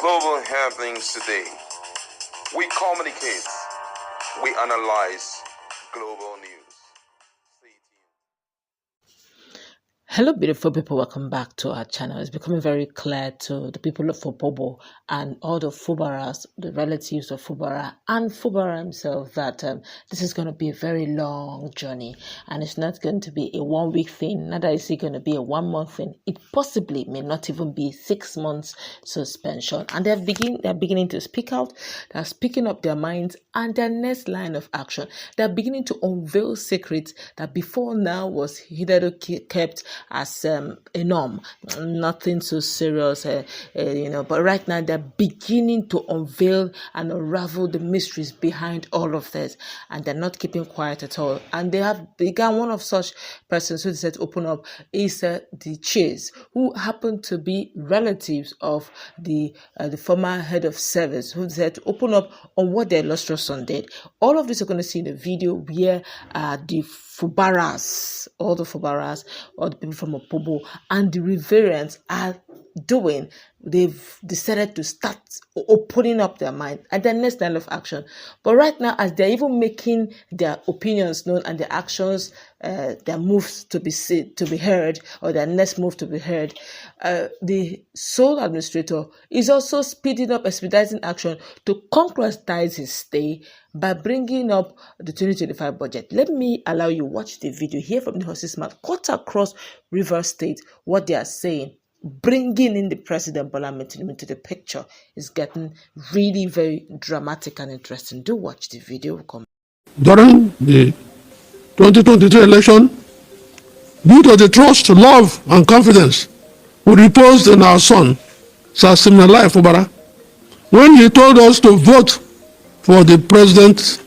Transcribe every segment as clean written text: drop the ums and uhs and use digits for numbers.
global happenings today. We communicate, we analyze global news. Hello, beautiful people. Welcome back to our channel. It's becoming very clear to the people of opobo and all the Fubaras, the relatives of Fubara and Fubara himself, that this is going to be a very long journey, and it's not going to be a 1 week thing. Neither is it going to be a 1 month thing. It possibly may not even be 6 months suspension. And they're beginning to speak out. They're speaking up their minds and their next line of action. They're beginning to unveil secrets that before now was hitherto kept as a norm, nothing so serious, but right now they're beginning to unveil and unravel the mysteries behind all of this, and they're not keeping quiet at all. And they have begun. One of such persons who decided to open up is the Chase, who happen to be relatives of the former head of service, who decided to open up on what their illustrious son did. All of this you're going to see in the video, where the Fubaras, all the Fubaras, all the people from opobo and the Riverians are doing. They've decided to start opening up their mind and their next line of action. But right now, as they're even making their opinions known and their actions, their moves to be heard, or their next move to be heard, the sole administrator is also expediting action to concretize his stay by bringing up the 2025 budget. Let me allow you watch the video, hear from the HoS's mouth, cut across Rivers State, what they are saying. Bringing in the President Bola Ahmed Tinubu into the picture is getting really very dramatic and interesting. Do watch the video. During the 2023 election, due to the trust, love, and confidence we reposed in our son, Sir Simplified Fubara, when he told us to vote for the President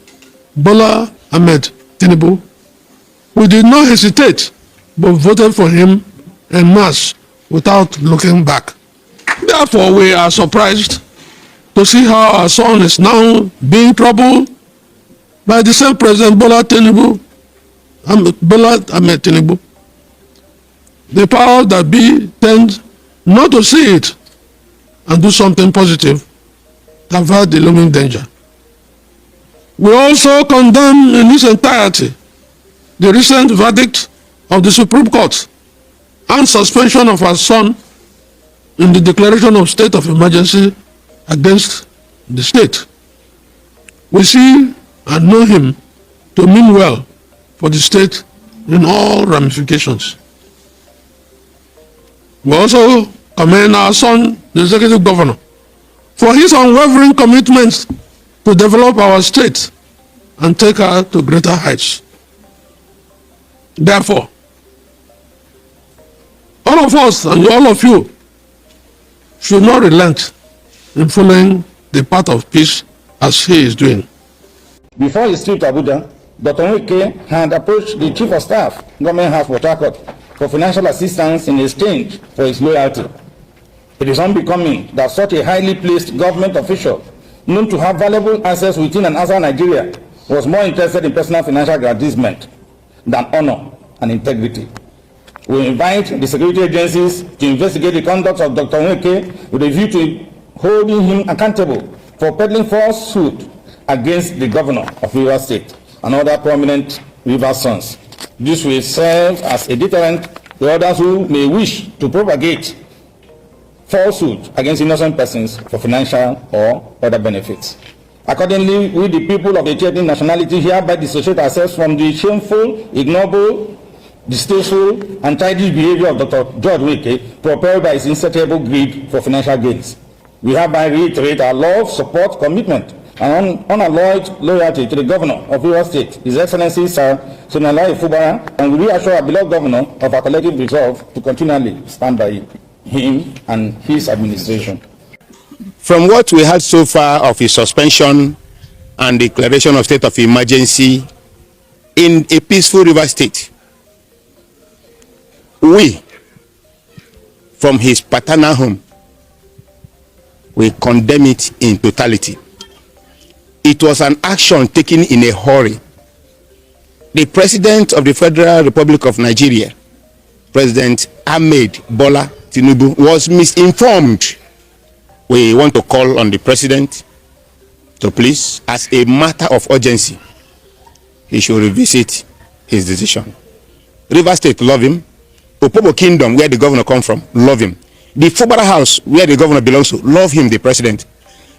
Bola Ahmed Tinubu, we did not hesitate, but voted for him en masse without looking back. Therefore, we are surprised to see how our son is now being troubled by the same President Bola Ahmed Tinubu. The powers that be tend not to see it and do something positive to avert the looming danger. We also condemn in its entirety the recent verdict of the Supreme Court and suspension of our son in the declaration of state of emergency against the state. We see and know him to mean well for the state in all ramifications. We also commend our son, the executive governor, for his unwavering commitment to develop our state and take her to greater heights. Therefore, all of us and all of you should not relent in following the path of peace as he is doing. Before his trip to Abuja, Dr. Nweke had approached the Chief of Staff, Government House, Port Harcourt, for financial assistance in exchange for his loyalty. It is unbecoming that such a highly placed government official, known to have valuable assets within and outside Nigeria, was more interested in personal financial aggrandizement than honor and integrity. We invite the security agencies to investigate the conduct of Dr. Nweke with a view to holding him accountable for peddling falsehood against the governor of Rivers State and other prominent Rivers sons. This will serve as a deterrent to others who may wish to propagate falsehood against innocent persons for financial or other benefits. Accordingly, we, the people of a certain nationality, hereby dissociate ourselves from the shameful, ignoble, distasteful, and childish behavior of Dr. George Nweke, propelled by his insatiable greed for financial gains. We hereby reiterate our love, support, commitment, and unalloyed loyalty to the governor of Rivers State, His Excellency Sir Simplified Fubara, and we reassure our beloved governor of our collective resolve to continually stand by him and his administration. From what we heard so far of his suspension and declaration of state of emergency in a peaceful Rivers State, we, from his paternal home, we condemn it in totality. It was an action taken in a hurry. The President of the Federal Republic of Nigeria, President Ahmed Bola Tinubu, was misinformed we want to call on the president to please, as a matter of urgency, he should revisit his decision. River State, love him. Opobo Kingdom, where the governor come from, love him. The Fubara house, where the governor belongs to, love him, the president.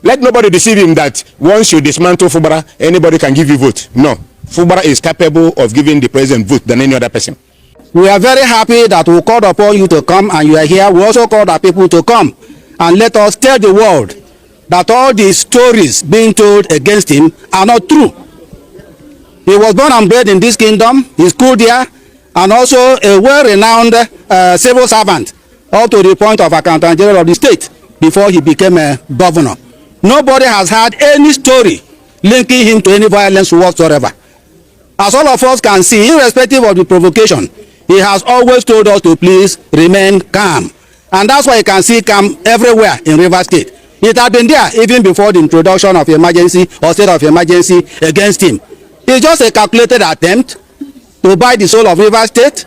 Let nobody deceive him that once you dismantle Fubara, anybody can give you vote. No. Fubara is capable of giving the president vote than any other person. We are very happy that we called upon you to come and you are here. We also called our people to come and let us tell the world that all these stories being told against him are not true. He was born and bred in this kingdom, he schooled here, and also a well-renowned civil servant up to the point of Accountant General of the state before he became a governor. Nobody has had any story linking him to any violence whatsoever. As all of us can see, irrespective of the provocation, he has always told us to please remain calm. And that's why you can see calm everywhere in River State. It had been there even before the introduction of emergency or state of emergency against him. It's just a calculated attempt to buy the soul of River State.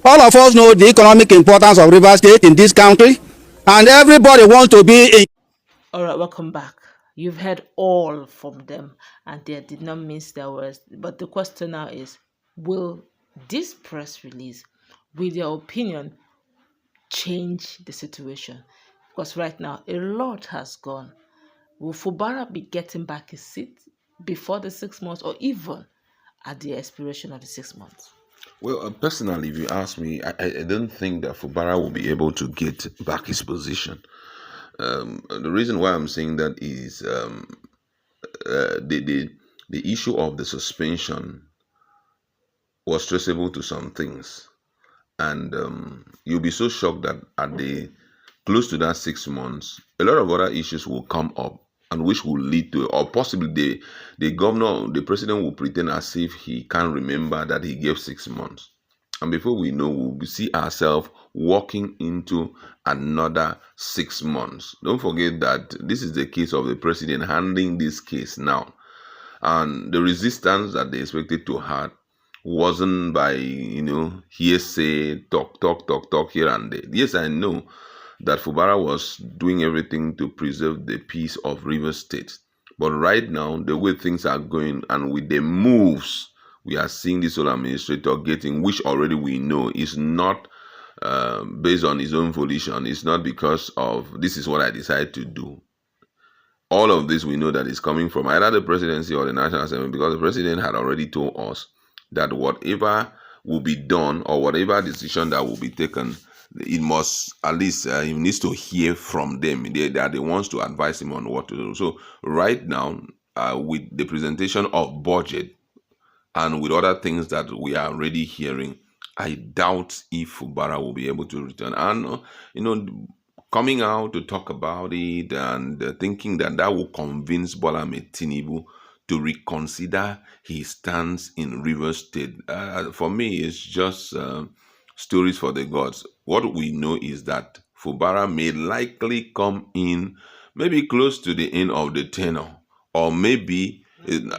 All of us know the economic importance of River State in this country, and everybody wants to be in. All right, welcome back. You've heard all from them, and they did not mince their words. But the question now is, will this press release, with your opinion, change the situation? Because right now, a lot has gone. Will Fubara be getting back his seat before the 6 months or even at the expiration of the 6 months? Well, personally, if you ask me, I don't think that Fubara will be able to get back his position. The reason why I'm saying that is the issue of the suspension was traceable to some things, and you'll be so shocked that at the close to that 6 months, a lot of other issues will come up, and which will lead to, or possibly the governor, the president will pretend as if he can't remember that he gave 6 months. And before we know, we'll see ourselves walking into another 6 months. Don't forget that this is the case of the president handling this case now. And the resistance that they expected to have wasn't by, hearsay, talk here and there. Yes, I know that Fubara was doing everything to preserve the peace of River State. But right now, the way things are going and with the moves we are seeing this whole administrator getting, which already we know is not based on his own volition. It's not because of, this is what I decided to do. All of this we know that is coming from either the presidency or the National Assembly, because the president had already told us that whatever will be done or whatever decision that will be taken, it must, at least he needs to hear from them. They are the ones to advise him on what to do. So right now, with the presentation of budget and with other things that we are already hearing, I doubt if Fubara will be able to return. And, coming out to talk about it and thinking that will convince Bola Tinubu to reconsider his stance in River State, for me, it's just stories for the gods. What we know is that Fubara may likely come in maybe close to the end of the tenure, or maybe even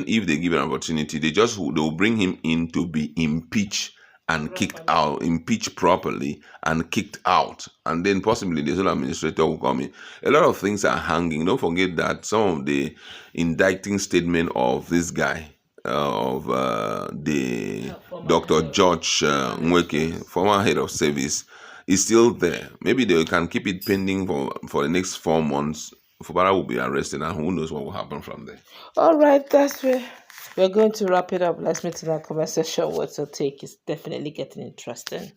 if they give an opportunity, they'll bring him in to be impeached and kicked out, impeached properly and kicked out, and then possibly the sole administrator will come in. A lot of things are hanging. Don't forget that some of the indicting statement of this guy, the Dr. George Nweke, former head of service, is still there. Maybe they can keep it pending for the next 4 months. Fubara will be arrested, and who knows what will happen from there. All right, that's where we're going to wrap it up. Let's meet in our comment section. What's your take? It's definitely getting interesting.